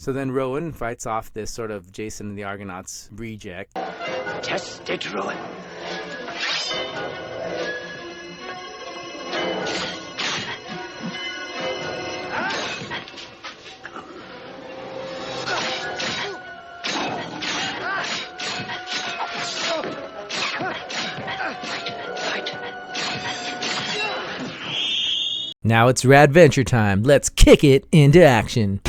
So then Rowan fights off this sort of Jason and the Argonauts reject. Test it, Rowan. Now it's Radventure time. Let's kick it into action.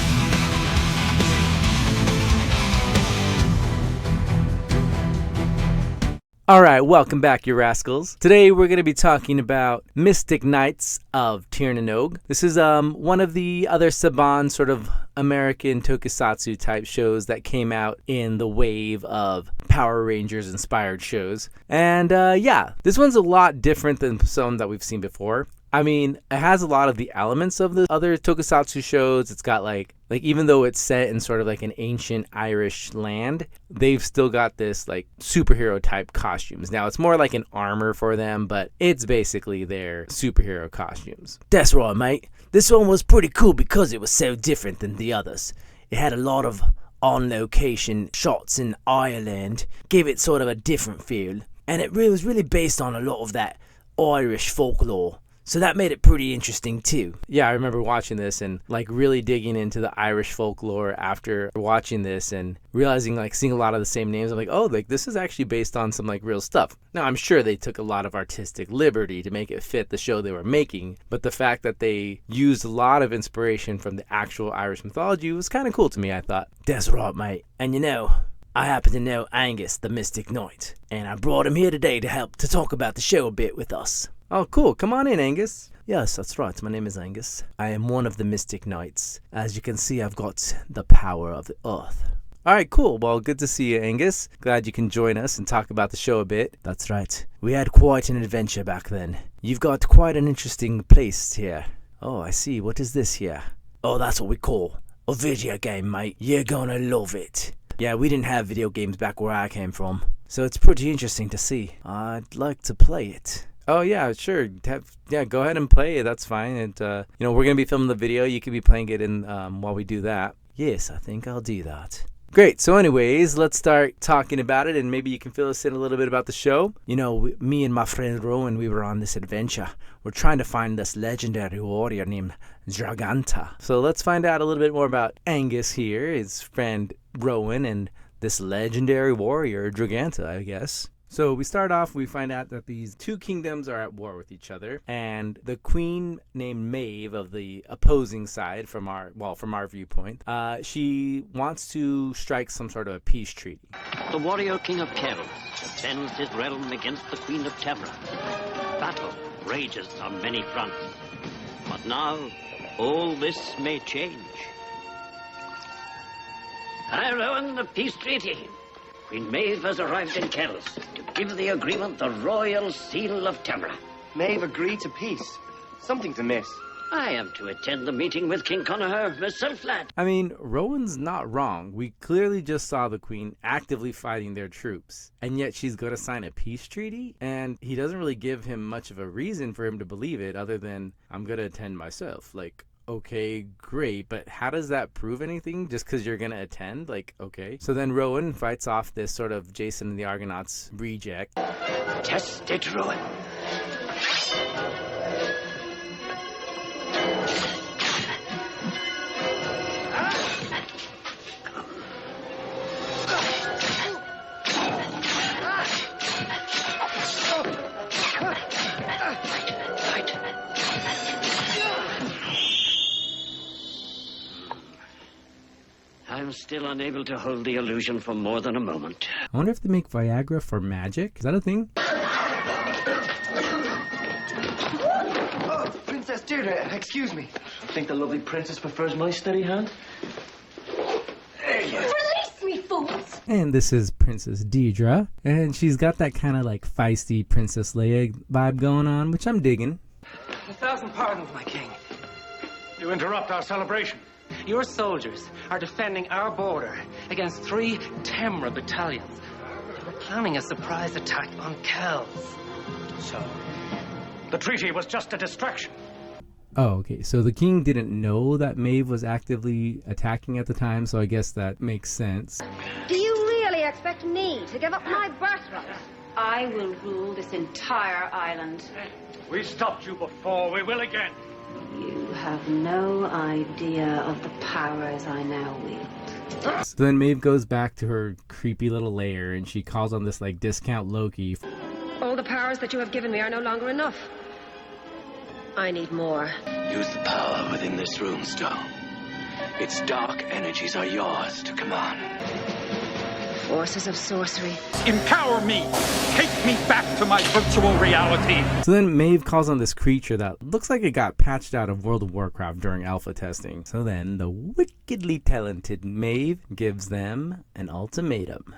Alright, welcome back, you rascals. Today we're going to be talking about Mystic Knights of Tir na Nog. This is one of the other Saban sort of American tokusatsu type shows that came out in the wave of Power Rangers inspired shows. And yeah, this one's a lot different than some that we've seen before. I mean, it has a lot of the elements of the other tokusatsu shows. It's got like even though it's set in sort of like an ancient Irish land, they've still got this like superhero type costumes. Now it's more like an armor for them, but it's basically their superhero costumes. That's right, mate. This one was pretty cool because it was so different than the others. It had a lot of on-location shots in Ireland, gave it sort of a different feel, and it was really based on a lot of that Irish folklore. So that made it pretty interesting too. Yeah, I remember watching this and like really digging into the Irish folklore after watching this and realizing like seeing a lot of the same names. I'm like, oh, like this is actually based on some like real stuff. Now I'm sure they took a lot of artistic liberty to make it fit the show they were making, but the fact that they used a lot of inspiration from the actual Irish mythology was kind of cool to me, I thought. That's right, mate. And you know, I happen to know Angus the Mystic Knight, and I brought him here today to help to talk about the show a bit with us. Oh, cool. Come on in, Angus. Yes, that's right. My name is Angus. I am one of the Mystic Knights. As you can see, I've got the power of the earth. All right, cool. Well, good to see you, Angus. Glad you can join us and talk about the show a bit. That's right. We had quite an adventure back then. You've got quite an interesting place here. Oh, I see. What is this here? Oh, that's what we call a video game, mate. You're gonna love it. Yeah, we didn't have video games back where I came from, so it's pretty interesting to see. I'd like to play it. Oh, yeah, sure. Yeah, go ahead and play it. That's fine. And, we're going to be filming the video. You could be playing it in while we do that. Yes, I think I'll do that. Great. So anyways, let's start talking about it, and maybe you can fill us in a little bit about the show. You know, me and my friend Rowan, we were on this adventure. We're trying to find this legendary warrior named Draganta. So let's find out a little bit more about Angus here, his friend Rowan, and this legendary warrior, Draganta, I guess. So we start off, we find out that these two kingdoms are at war with each other, and the queen named Maeve of the opposing side from our viewpoint, she wants to strike some sort of a peace treaty. The warrior king of Kells defends his realm against the queen of Tevra. Battle rages on many fronts, but now all this may change. I ruin the peace treaty. Queen Maeve has arrived in Kells to give the agreement the royal seal of Tevra. Maeve agreed to peace. Something's amiss. I am to attend the meeting with King Conagher myself, lad. I mean, Rowan's not wrong. We clearly just saw the queen actively fighting their troops, and yet she's going to sign a peace treaty, and he doesn't really give him much of a reason for him to believe it other than, I'm going to attend myself. Like, okay, great, but how does that prove anything just because you're going to attend? Like, okay. So then Rowan fights off this sort of Jason and the Argonauts reject. Test it, Rowan. I'm still unable to hold the illusion for more than a moment. I wonder if they make Viagra for magic. Is that a thing? Oh, Princess Deirdre, excuse me. I think the lovely princess prefers my steady hand. Release me, fools! And this is Princess Deirdre, and she's got that kind of like feisty Princess Leia vibe going on, which I'm digging. 1,000 pardons, my king. You interrupt our celebration. Your soldiers are defending our border against 3 Temra battalions. They were planning a surprise attack on Kells. So, the treaty was just a distraction. Oh, okay. So the king didn't know that Maeve was actively attacking at the time, so I guess that makes sense. Do you really expect me to give up my birthright? I will rule this entire island. We stopped you before. We will again. You have no idea of the powers I now wield. So then Maeve goes back to her creepy little lair, and she calls on this, like, discount Loki. All the powers that you have given me are no longer enough. I need more. Use the power within this rune stone. Its dark energies are yours to command. Forces of sorcery. Empower me. Take me back to my virtual reality. So then Maeve calls on this creature that looks like it got patched out of World of Warcraft during alpha testing. So then the wickedly talented Maeve gives them an ultimatum.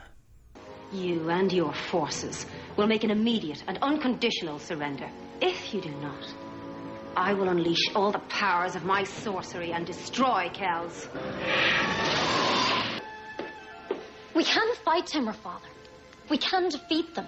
You and your forces will make an immediate and unconditional surrender. If you do not, I will unleash all the powers of my sorcery and destroy Kells. We can fight Timur, Father. We can defeat them.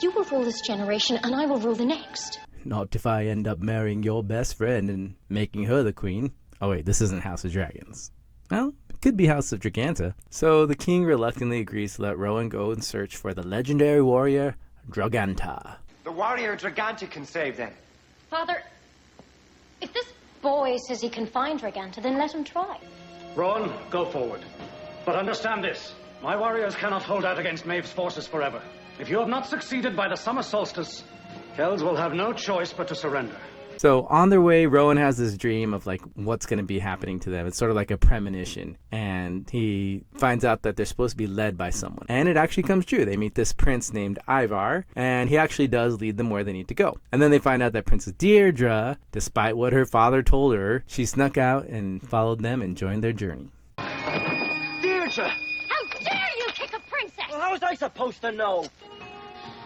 You will rule this generation, and I will rule the next. Not if I end up marrying your best friend and making her the queen. Oh wait, this isn't House of Dragons. Well, it could be House of Draganta. So the king reluctantly agrees to let Rowan go and search for the legendary warrior, Draganta. The warrior Draganta can save them. Father, if this boy says he can find Draganta, then let him try. Rowan, go forward. But understand this. My warriors cannot hold out against Maeve's forces forever. If you have not succeeded by the summer solstice, Kells will have no choice but to surrender. So on their way, Rowan has this dream of like what's going to be happening to them. It's sort of like a premonition. And he finds out that they're supposed to be led by someone. And it actually comes true. They meet this prince named Ivar, and he actually does lead them where they need to go. And then they find out that Princess Deirdre, despite what her father told her, she snuck out and followed them and joined their journey. Deirdre! How dare you kick a princess! Well, how was I supposed to know?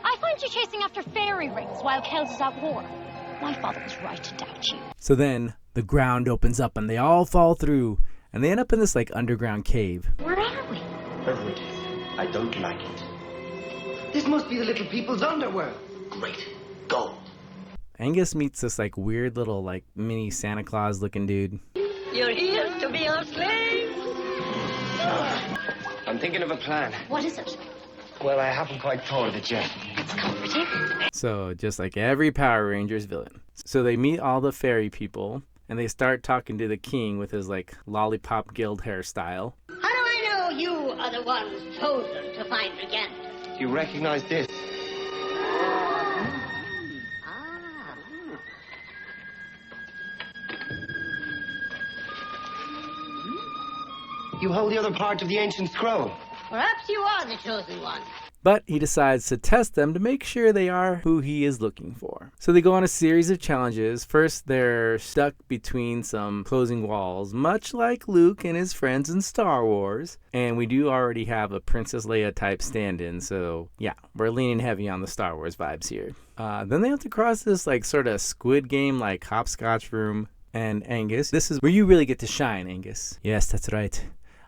I find you chasing after fairy rings while Kells is at war. My father was right to doubt you. So then the ground opens up and they all fall through, and they end up in this like underground cave. Where are we? Wherever it is, I don't like it. This must be the little people's underworld. Great. Go. Angus meets this like weird little like mini Santa Claus looking dude. You're here to be our slave. I'm thinking of a plan. What is it? Well, I haven't quite thought of it yet. It's comforting. So just like every Power Rangers villain. So they meet all the fairy people and they start talking to the king with his like lollipop guild hairstyle. How do I know you are the ones chosen to find Draganta? Do you recognize this? You hold the other part of the ancient scroll. Perhaps you are the chosen one. But he decides to test them to make sure they are who he is looking for. So they go on a series of challenges. First, they're stuck between some closing walls, much like Luke and his friends in Star Wars. And we do already have a Princess Leia type stand-in, so yeah, we're leaning heavy on the Star Wars vibes here. Then they have to cross this like sort of Squid Game like hopscotch room. And Angus, this is where you really get to shine, Angus. Yes, that's right.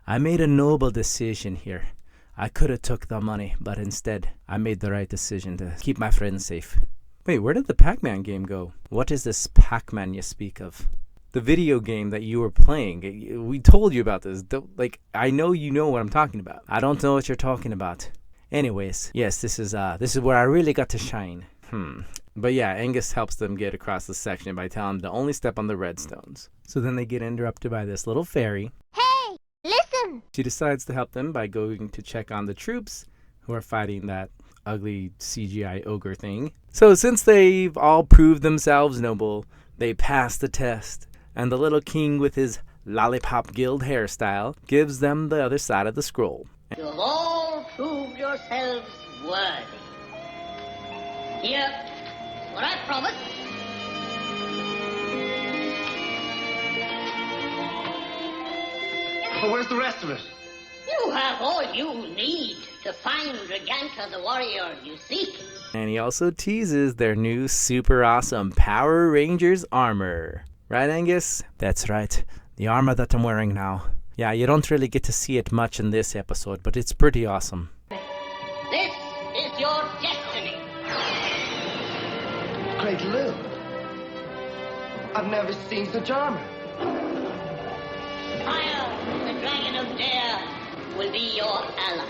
I made a noble decision here. I could have took the money, but instead, I made the right decision to keep my friends safe. Wait, where did the Pac-Man game go? What is this Pac-Man you speak of? The video game that you were playing. We told you about this. I know you know what I'm talking about. I don't know what you're talking about. Anyways, yes, this is where I really got to shine. But yeah, Angus helps them get across the section by telling them to only step on the redstones. So then they get interrupted by this little fairy. Hey, listen! She decides to help them by going to check on the troops who are fighting that ugly CGI ogre thing. So since they've all proved themselves noble, they pass the test. And the little king with his lollipop guild hairstyle gives them the other side of the scroll. You have all proved yourselves worthy. Here, what I promised. But where's the rest of it? You have all you need to find Draganta the warrior you seek. And he also teases their new super awesome Power Rangers armor. Right, Angus? That's right. The armor that I'm wearing now. Yeah, you don't really get to see it much in this episode, but it's pretty awesome. This is your destiny. Great Lou. I've never seen such armor. Fire, the Dragon of Dare, will be your ally.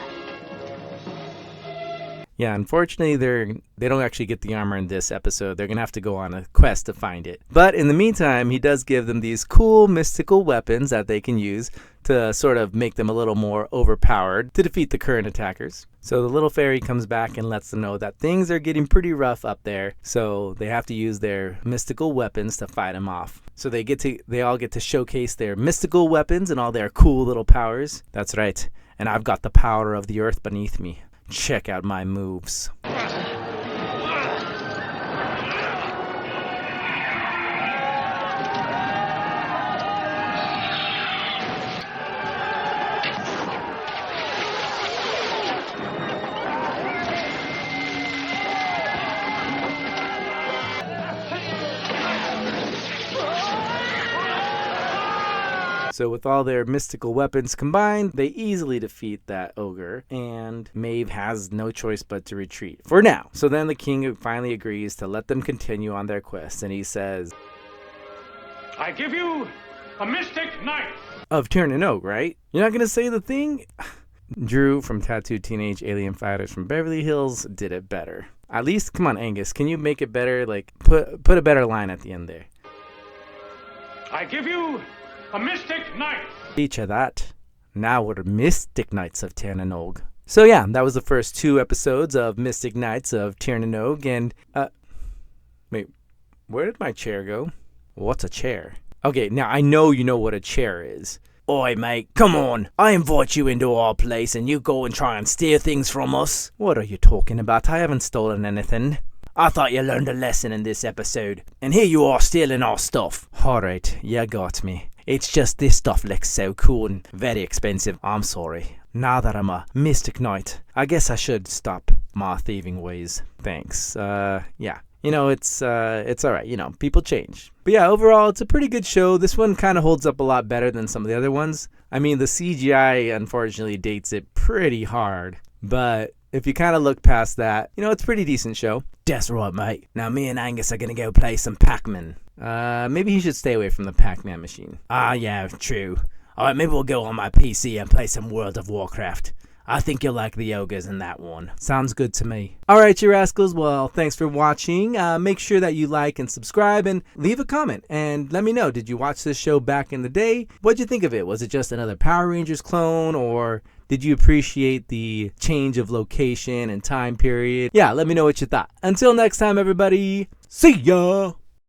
Yeah, unfortunately, they don't actually get the armor in this episode. They're going to have to go on a quest to find it. But in the meantime, he does give them these cool mystical weapons that they can use to sort of make them a little more overpowered to defeat the current attackers. So the little fairy comes back and lets them know that things are getting pretty rough up there. So they have to use their mystical weapons to fight them off. So they all get to showcase their mystical weapons and all their cool little powers. That's right. And I've got the power of the earth beneath me. Check out my moves. So with all their mystical weapons combined, they easily defeat that ogre, and Maeve has no choice but to retreat, for now. So then the king finally agrees to let them continue on their quest, and he says, I give you a Mystic Knight. Of Tirna Nog, right? You're not going to say the thing? Drew from Tattooed Teenage Alien Fighters from Beverly Hills did it better. At least, come on, Angus, can you make it better? Like, put a better line at the end there. I give you a Mystic Knight. Each of that. Now we're Mystic Knights of Tirna Nog. So yeah, that was the first 2 episodes of Mystic Knights of Tirna Nog, and wait, where did my chair go? What's a chair? Okay, now I know you know what a chair is. Oi, mate, come on. I invite you into our place and you go and try and steal things from us. What are you talking about? I haven't stolen anything. I thought you learned a lesson in this episode, and here you are stealing our stuff. Alright, you got me. It's just this stuff looks so cool and very expensive. I'm sorry. Now that I'm a Mystic Knight, I guess I should stop my thieving ways. Thanks. Yeah. You know, it's alright. You know, people change. But yeah, overall, it's a pretty good show. This one kind of holds up a lot better than some of the other ones. I mean, the CGI, unfortunately, dates it pretty hard. But if you kind of look past that, you know, it's a pretty decent show. That's right, mate. Now, me and Angus are going to go play some Pac-Man. Maybe he should stay away from the Pac-Man machine. Ah, yeah, true. Alright, maybe we'll go on my PC and play some World of Warcraft. I think you'll like the ogres in that one. Sounds good to me. Alright, you rascals. Well, thanks for watching. Make sure that you like and subscribe and leave a comment. And let me know, did you watch this show back in the day? What'd you think of it? Was it just another Power Rangers clone, or did you appreciate the change of location and time period? Yeah, let me know what you thought. Until next time, everybody. See ya!